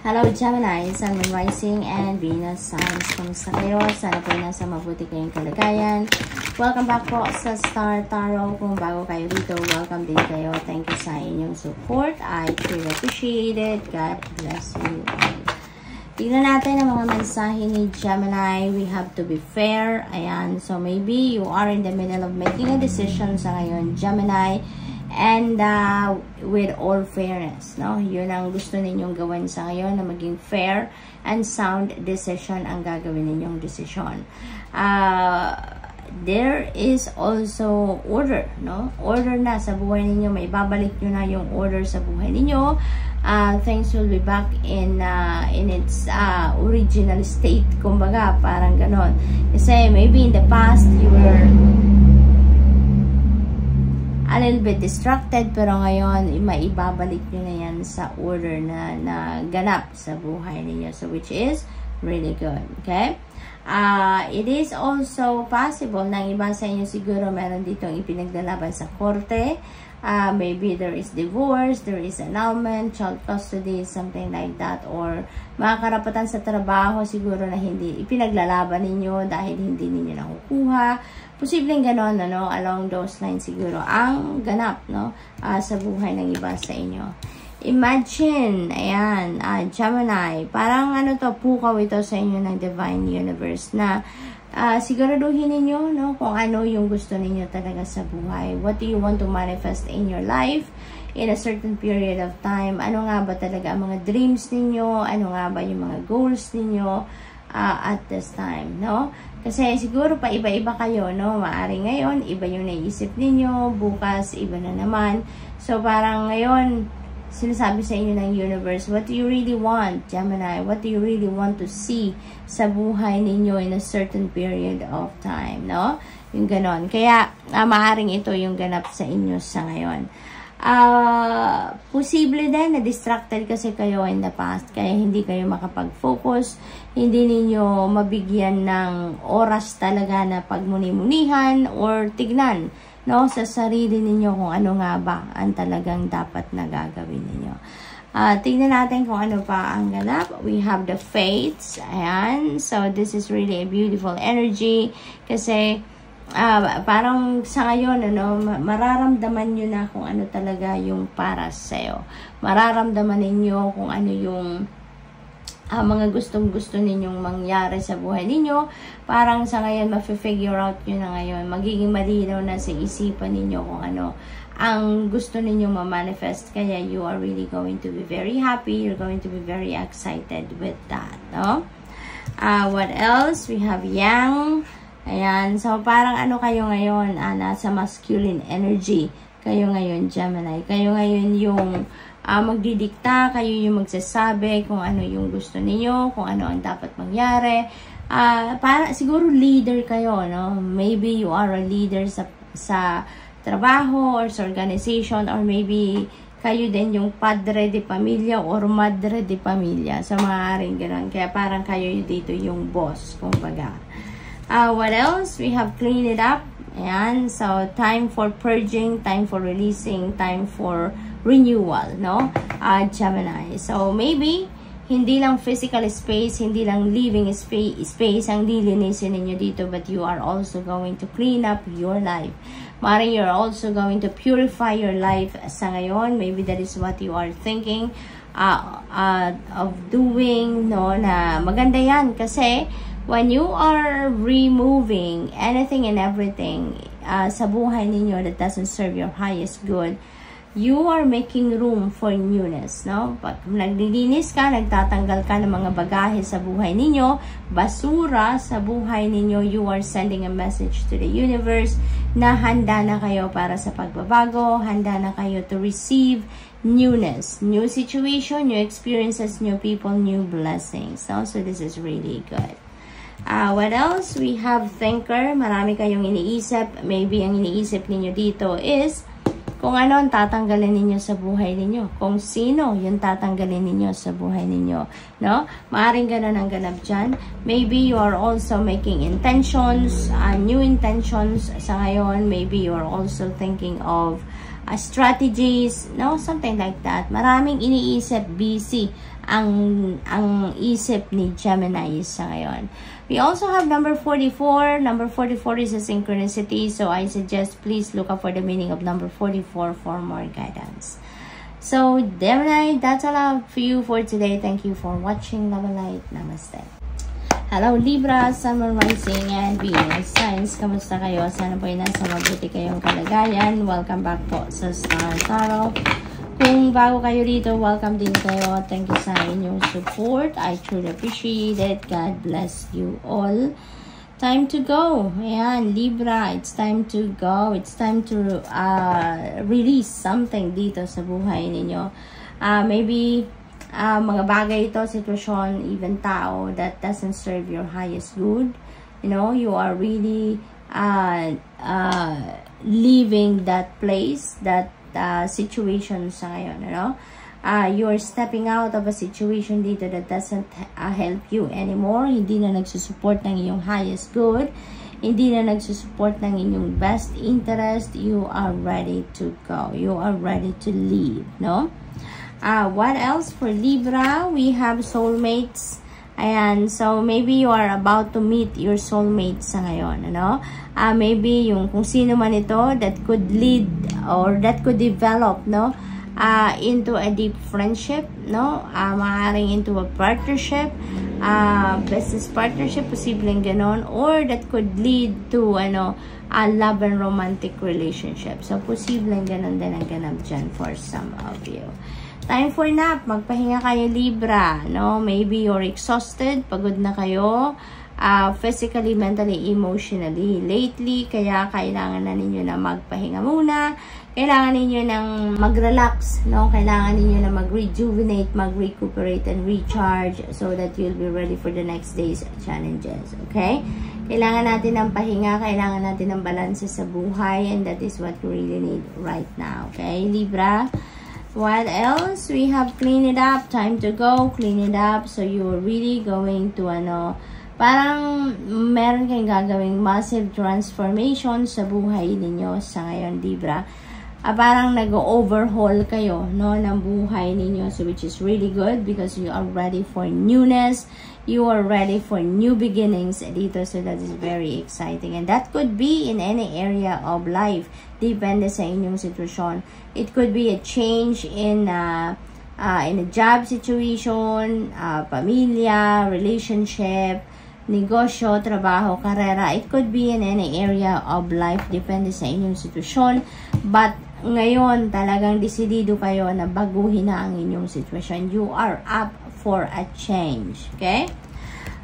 Hello Gemini, Sun, Moon, Rising, and Venus signs. Kamusta kayo? Sana po nasa mabuti kayong kalagayan. Welcome back po sa Star Tarot. Kung bago kayo dito, welcome din kayo. Thank you sa inyong support. I truly appreciate it. God bless you all. Tignan natin ang mga mensahe ni Gemini. We have to be fair. Ayan. So maybe you are in the middle of making a decision sa ngayon, Gemini. And with all fairness, no? Yun ang gusto ninyong gawin sa ngayon, na maging fair and sound decision ang gagawin ninyong decision. There is also order, no? Order na sa buhay ninyo. May babalik nyo na yung order sa buhay ninyo. Things will be back in its original state. Kumbaga, parang ganon. Kasi maybe in the past, you were a little bit distracted, pero ngayon maibabalik nyo na yan sa order na ganap sa buhay ninyo, so which is really good. Okay, it is also possible na iba sa inyo siguro meron ditong ipinaglalaban sa korte. Maybe there is divorce, there is annulment, child custody, something like that, or mga karapatan sa trabaho siguro na hindi ipinaglalaban ninyo dahil hindi ninyo nakukuha. Posibleng ganon, ano, along those lines siguro ang ganap, no, sa buhay ng iba sa inyo. Imagine, ayan, Gemini, parang ano to, pukaw ito sa inyo ng Divine Universe na siguraduhin ninyo, no, kung ano yung gusto ninyo talaga sa buhay. What do you want to manifest in your life in a certain period of time? Ano nga ba talaga ang mga dreams ninyo? Ano nga ba yung mga goals ninyo at this time, no? Kasi siguro pa iba-iba kayo, no? Maaring ngayon, iba yung naisip ninyo, bukas, iba na naman. So, parang ngayon, sinasabi sa inyo ng universe, what do you really want, Gemini? What do you really want to see sa buhay ninyo in a certain period of time, no? Yung ganon. Kaya, maaring ito yung ganap sa inyo sa ngayon. Posible din na distracted kasi kayo in the past, kaya hindi kayo makapag-focus, hindi ninyo mabigyan ng oras talaga na pagmuni-munihan or tignan, no, sa sarili ninyo kung ano nga ba ang talagang dapat na gagawin ninyo. Tignan natin kung ano pa ang ganap. We have the fates. Ayan. So, this is really a beautiful energy kasi parang sa ngayon, ano, mararamdaman nyo na kung ano talaga yung para sa'yo. Mararamdaman ninyo kung ano yung mga gustong-gusto ninyong mangyari sa buhay ninyo. Parang sa ngayon, ma-figure out nyo na ngayon. Magiging malinaw na sa isipan ninyo kung ano ang gusto ninyong ma-manifest. Kaya you are really going to be very happy. You're going to be very excited with that, no? What else? We have Yang. Ayan. So, parang ano kayo ngayon? Nasa masculine energy. Kayo ngayon, Gemini. Kayo ngayon yung magdidikta, kayo yung magsasabi kung ano yung gusto niyo, kung ano ang dapat mangyari. Para siguro leader kayo, no? Maybe you are a leader sa trabaho or sa organization, or maybe kayo din yung padre de pamilya or madre de pamilya. So, maaaring gano'n. Kaya parang kayo dito yung boss, kumbaga. What else? We have cleaned it up. Ayan. So, time for purging, time for releasing, time for renewal, no? Gemini. So, maybe, hindi lang physical space, hindi lang living space ang lilinisin ninyo dito, but you are also going to clean up your life. Maring you're also going to purify your life sa ngayon. Maybe that is what you are thinking of doing, no? Na maganda yan kasi when you are removing anything and everything sa buhay ninyo that doesn't serve your highest good, you are making room for newness, no? Pag naglilinis ka, nagtatanggal ka ng mga bagahe sa buhay ninyo, basura sa buhay ninyo, you are sending a message to the universe na handa na kayo para sa pagbabago, handa na kayo to receive newness, new situation, new experiences, new people, new blessings, no? So this is really good. What else? We have thinker. Marami kayong iniisip. Maybe ang iniisip ninyo dito is kung ano ang tatanggalin ninyo sa buhay ninyo. Kung sino yung tatanggalin ninyo sa buhay ninyo. No? Maaring ganun ang ganap dyan. Maybe you are also making intentions, new intentions sa ngayon. Maybe you are also thinking of strategies, no? Something like that. Maraming iniisip, busy ang isip ni Gemini sa ngayon. We also have number 44. Number 44 is a synchronicity. So I suggest please look up for the meaning of number 44 for more guidance. So Gemini, that's all I have for you for today. Thank you for watching. Love and light. Namaste. Hello Libra, Sun, Moon, Rising, and Venus signs. Kamusta kayo? Sana po ay nasa mabuti kayong kalagayan. Welcome back po sa Star Tarot. Kung bago kayo dito, welcome din kayo. Thank you sa inyong support. I truly appreciate it. God bless you all. Time to go. Ayan, Libra, it's time to go. It's time to release something dito sa buhay ninyo. Maybe mga bagay ito, sitwasyon, even tao that doesn't serve your highest good. You know, you are really leaving that place, that situation sa ngayon, ano? You're stepping out of a situation dito that doesn't help you anymore. Hindi na nagsusupport ng iyong highest good. Hindi na nagsusupport ng inyong best interest. You are ready to go. You are ready to leave, no? What else for Libra? We have soulmates. Ayan, so maybe you are about to meet your soulmate sa ngayon, ano? Maybe yung kung sino man ito that could lead or that could develop, no? Into a deep friendship, no? Maaaring into a partnership, business partnership, posibleng ganon, or that could lead to, ano, a love and romantic relationship. So, posibleng ganon din ang ganap dyan for some of you. Time for nap. Magpahinga kayo, Libra. No? Maybe you're exhausted. Pagod na kayo. Physically, mentally, emotionally. Lately, kaya kailangan na ninyo na magpahinga muna. Kailangan ninyo nang mag-relax. No? Kailangan ninyo na mag-rejuvenate, mag-recuperate, and recharge so that you'll be ready for the next day's challenges. Okay? Kailangan natin ng pahinga. Kailangan natin ng balanse sa buhay. And that is what you really need right now. Okay, Libra? What else? We have clean it up. Time to go. Clean it up. So, you're really going to, ano, parang meron kayong gagawing massive transformation sa buhay ninyo sa ngayon, Libra. Parang nag-overhaul kayo, no, ng buhay ninyo. So, which is really good because you are ready for newness. You are ready for new beginnings dito. So, that is very exciting. And that could be in any area of life. Depende sa inyong sitwasyon. It could be a change in a job situation, pamilya, relationship, negosyo, trabaho, karera. It could be in any area of life. Depende sa inyong sitwasyon. But ngayon, talagang desidido kayo na baguhin na ang inyong sitwasyon. You are up for a change. Okay?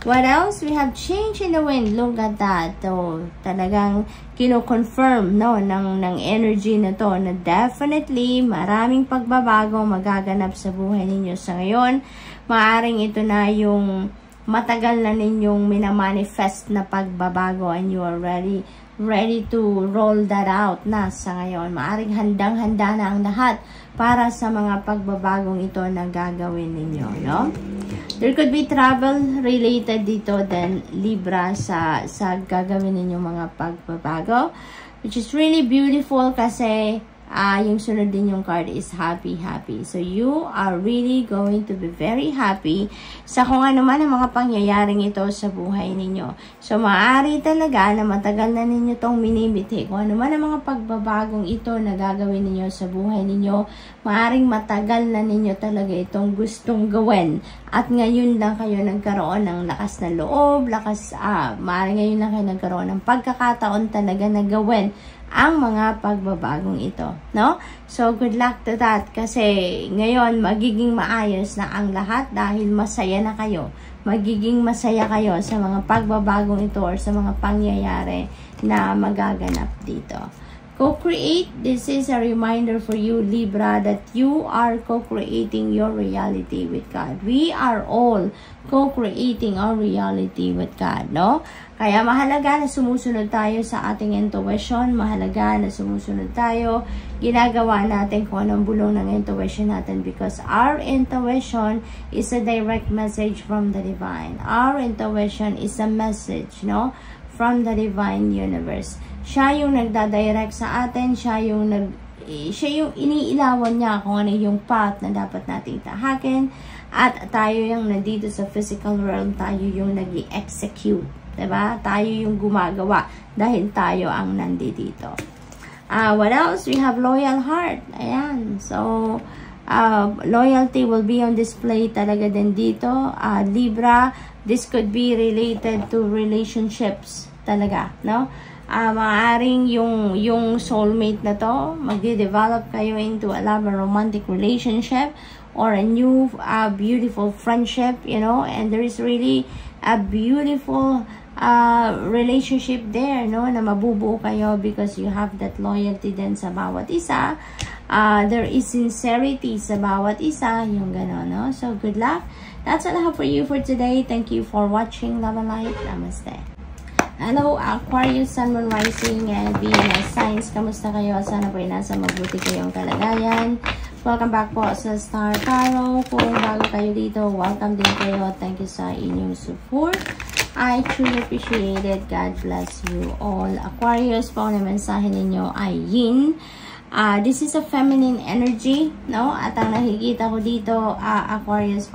What else? We have change in the wind. Look at that. So, talagang kino-confirm, no, ng energy na to na definitely maraming pagbabago magaganap sa buhay ninyo sa ngayon. Maaring ito na yung matagal na ninyong minamanifest na pagbabago and you are ready to roll that out na sa ngayon. Maaring handang-handa na ang lahat para sa mga pagbabagong ito na gagawin ninyo, no? There could be travel related dito then Libra sa gagawin ninyong mga pagbabago, which is really beautiful kasi yung sunod din yung card is happy. So, you are really going to be very happy sa kung ano man ang mga pangyayaring ito sa buhay ninyo. So, maaari talaga na matagal na ninyo tong minimiti. Kung ano man ang mga pagbabagong ito na gagawin ninyo sa buhay ninyo, maaring matagal na ninyo talaga itong gustong gawin. At ngayon lang kayo nagkaroon ng lakas na loob, maaring ngayon lang kayo nagkaroon ng pagkakataon talaga na gawin ang mga pagbabagong ito, no? So, good luck to that kasi ngayon magiging maayos na ang lahat dahil masaya na kayo. Magiging masaya kayo sa mga pagbabagong ito or sa mga pangyayari na magaganap dito. Co-create, this is a reminder for you, Libra, that you are co-creating your reality with God. We are all co-creating our reality with God, no? Kaya mahalaga na sumusunod tayo sa ating intuition, mahalaga na sumusunod tayo, ginagawa natin kung anong bulong ng intuition natin because our intuition is a direct message from the divine. Our intuition is a message, no? From the divine universe. Siya yung nagdadirect sa atin, siya yung iniilawan niya kung ano yung path na dapat nating tahakin. At tayo yung nandito sa physical realm, tayo yung nag-execute. Diba? Tayo yung gumagawa dahil tayo ang nandito. What else? We have loyal heart. Ayan. So, loyalty will be on display talaga din dito. Libra, this could be related to relationships talaga, no? Maaaring yung soulmate na to, magde-develop kayo into a love, a romantic relationship, or a new, beautiful friendship, you know, and there is really a beautiful relationship there, no, na mabubuo kayo because you have that loyalty din sa bawat isa. There is sincerity sa bawat isa, yung gano'n, no? So, good luck. That's all I have for you for today. Thank you for watching. Love and light. Namaste. Hello, Aquarius, Sun, Moon, Rising, and Venus signs. Kamusta kayo? Sana po ay nasa mabuti kayong kalagayan. Welcome back po sa Star Tarot. Kung bago kayo dito, welcome din kayo. Thank you sa inyong support. I truly appreciate it. God bless you all. Aquarius, po na mensahe ninyo ay Yin. This is a feminine energy, no? At ang nakikita ko dito, Aquarius,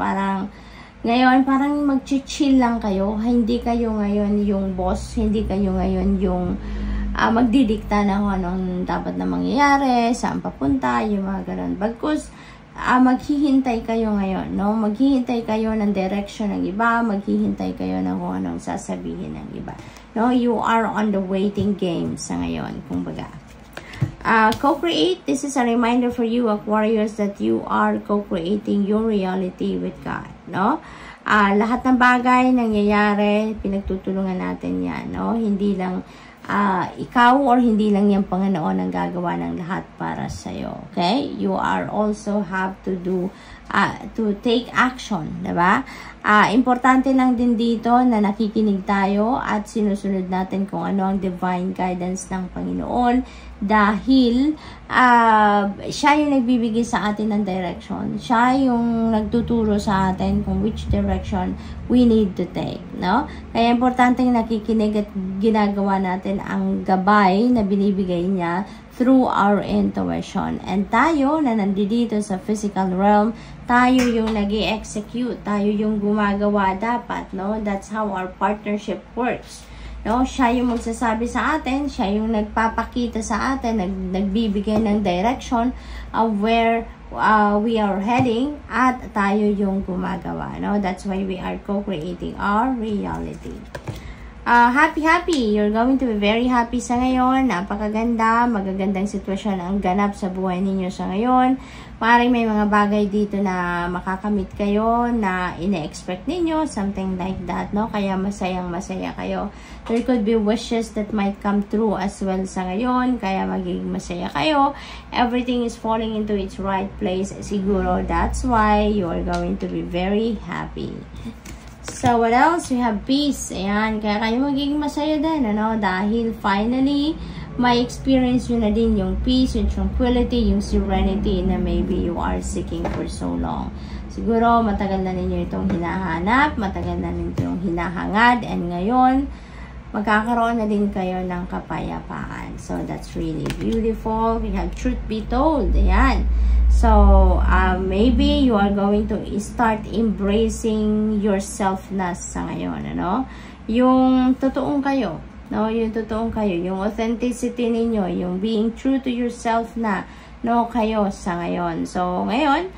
ngayon, parang mag-chill lang kayo. Hindi kayo ngayon yung boss. Hindi kayo ngayon yung magdidikta na kung anong dapat na mangyayari, saan papunta, yung mga ganun. Bagkus, maghihintay kayo ngayon, no? Maghihintay kayo ng direction ng iba. Maghihintay kayo ng kung anong sasabihin ng iba. No? You are on the waiting game sa ngayon, kumbaga. Co-create, this is a reminder for you, Aquarius, that you are co-creating your reality with God, no? Lahat ng bagay nangyayari, pinagtutulungan natin yan, no? Hindi lang ikaw or hindi lang yung Panginoon ang gagawa ng lahat para sa'yo, okay? You are also have to do, to take action, diba? Importante lang din dito na nakikinig tayo at sinusunod natin kung ano ang divine guidance ng Panginoon dahil siya yung nagbibigay sa atin ng direction. Siya yung nagtuturo sa atin kung which direction we need to take, no? Kaya importante nakikinig at ginagawa natin ang gabay na binibigay niya through our intuition. And tayo na nandito sa physical realm, tayo yung nag-i-execute, tayo yung gumagawa dapat, no? That's how our partnership works. No, siya yung magsasabi sa atin, siya yung nagpapakita sa atin, nagbibigay ng direction of where we are heading at tayo yung gumagawa, no? That's why we are co-creating our reality. Happy. You're going to be very happy sa ngayon. Napakaganda, magagandang sitwasyon ang ganap sa buhay ninyo sa ngayon. Maaaring may mga bagay dito na makakamit kayo na ine-expect ninyo, something like that, no? Kaya masayang-masaya kayo. There could be wishes that might come true as well sa ngayon, kaya magiging masaya kayo. Everything is falling into its right place. Siguro, that's why you are going to be very happy. So, what else? We have peace. Ayan. Kaya kayo magiging masaya din, ano? Dahil finally, may experience nyo na din yung peace, yung tranquility, yung serenity na maybe you are seeking for so long. Siguro, matagal na ninyo itong hinahanap, matagal na ninyo itong hinahangad, and ngayon, magkakaroon na din kayo ng kapayapaan. So, that's really beautiful. We have truth be told. Ayan. So, maybe you are going to start embracing yourself na sa ngayon, ano? Yung totoong kayo, no? Yung totoong kayo, yung authenticity ninyo, yung being true to yourself na, no, kayo sa ngayon. So, ngayon,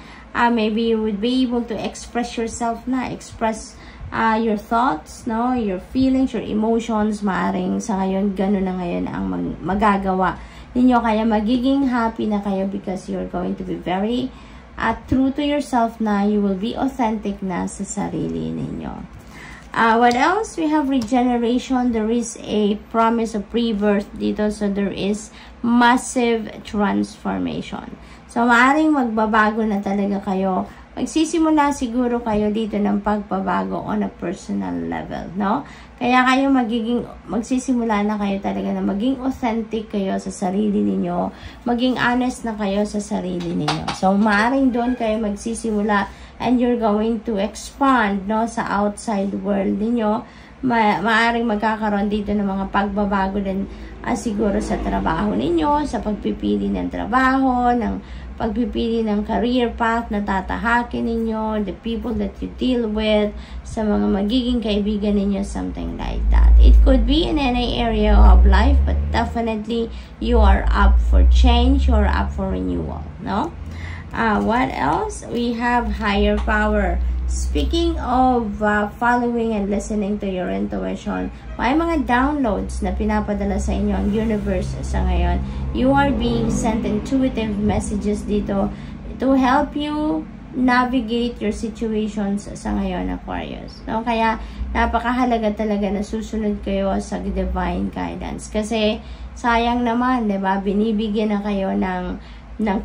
maybe you would be able to express yourself na, express your thoughts, no? Your feelings, your emotions, maaring sa ngayon, gano'n na ngayon ang magagawa ninyo, kaya magiging happy na kayo because you're going to be very true to yourself na, you will be authentic na sa sarili ninyo. What else? We have regeneration. There is a promise of rebirth dito, so there is massive transformation. So, maaaring magbabago na talaga kayo. Magsisimula siguro kayo dito ng pagbabago on a personal level, no? Kaya kayo magsisimula na kayo talaga na maging authentic kayo sa sarili ninyo, maging honest na kayo sa sarili ninyo. So, maaaring doon kayo magsisimula and you're going to expand, no, sa outside world ninyo. Maaaring magkakaroon dito ng mga pagbabago din siguro sa trabaho ninyo, sa pagpipili ng trabaho, ng pagpipili ng career path na tatahakin ninyo, the people that you deal with, sa mga magiging kaibigan ninyo, something like that. It could be in any area of life, but definitely you are up for change, you are up for renewal, no? What else? We have higher power. Speaking of following and listening to your intuition, may mga downloads na pinapadala sa inyo ang universe sa ngayon. You are being sent intuitive messages dito to help you navigate your situations sa ngayon, Aquarius. No? Kaya napakahalaga talaga na susunod kayo sa divine guidance. Kasi sayang naman, 'di ba? Binibigyan na kayo ng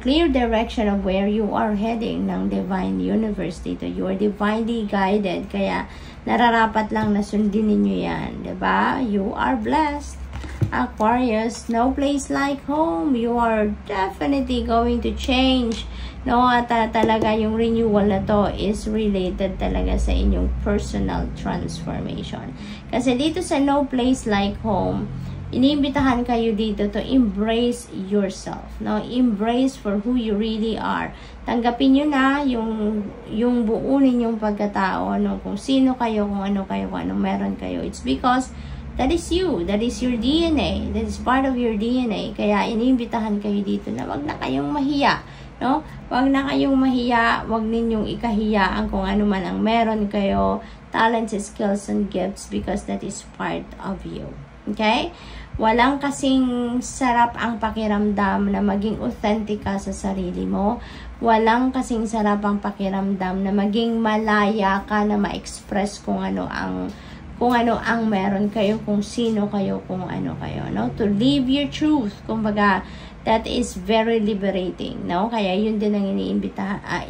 clear direction of where you are heading ng divine universe dito. You are divinely guided. Kaya, nararapat lang na sundin ninyo yan. Diba? You are blessed. Aquarius, no place like home. You are definitely going to change. No, at talaga yung renewal na to is related talaga sa inyong personal transformation. Kasi dito sa no place like home, iniimbitahan kayo dito to embrace yourself, no? Embrace for who you really are. Tanggapin nyo na yung buo ninyong pagkatao, no? Kung sino kayo, kung ano kayo, kung anong meron kayo. It's because that is you. That is your DNA. That is part of your DNA. Kaya iniimbitahan kayo dito na wag na kayong mahiya, no? Wag na kayong mahiya, wag ninyong ikahiyaan kung ano man ang meron kayo, talents, skills, and gifts, because that is part of you. Okay? Walang kasing sarap ang pakiramdam na maging authentic ka sa sarili mo. Walang kasing sarap ang pakiramdam na maging malaya ka na ma-express kung ano ang meron kayo, kung sino kayo, kung ano kayo, no? To live your truth. Kumbaga, that is very liberating, no? Kaya yun din ang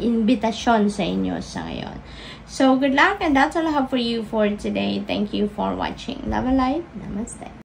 invitasyon sa inyo sa ngayon. So, good luck, and that's all I have for you for today. Thank you for watching. Love and light. Namaste.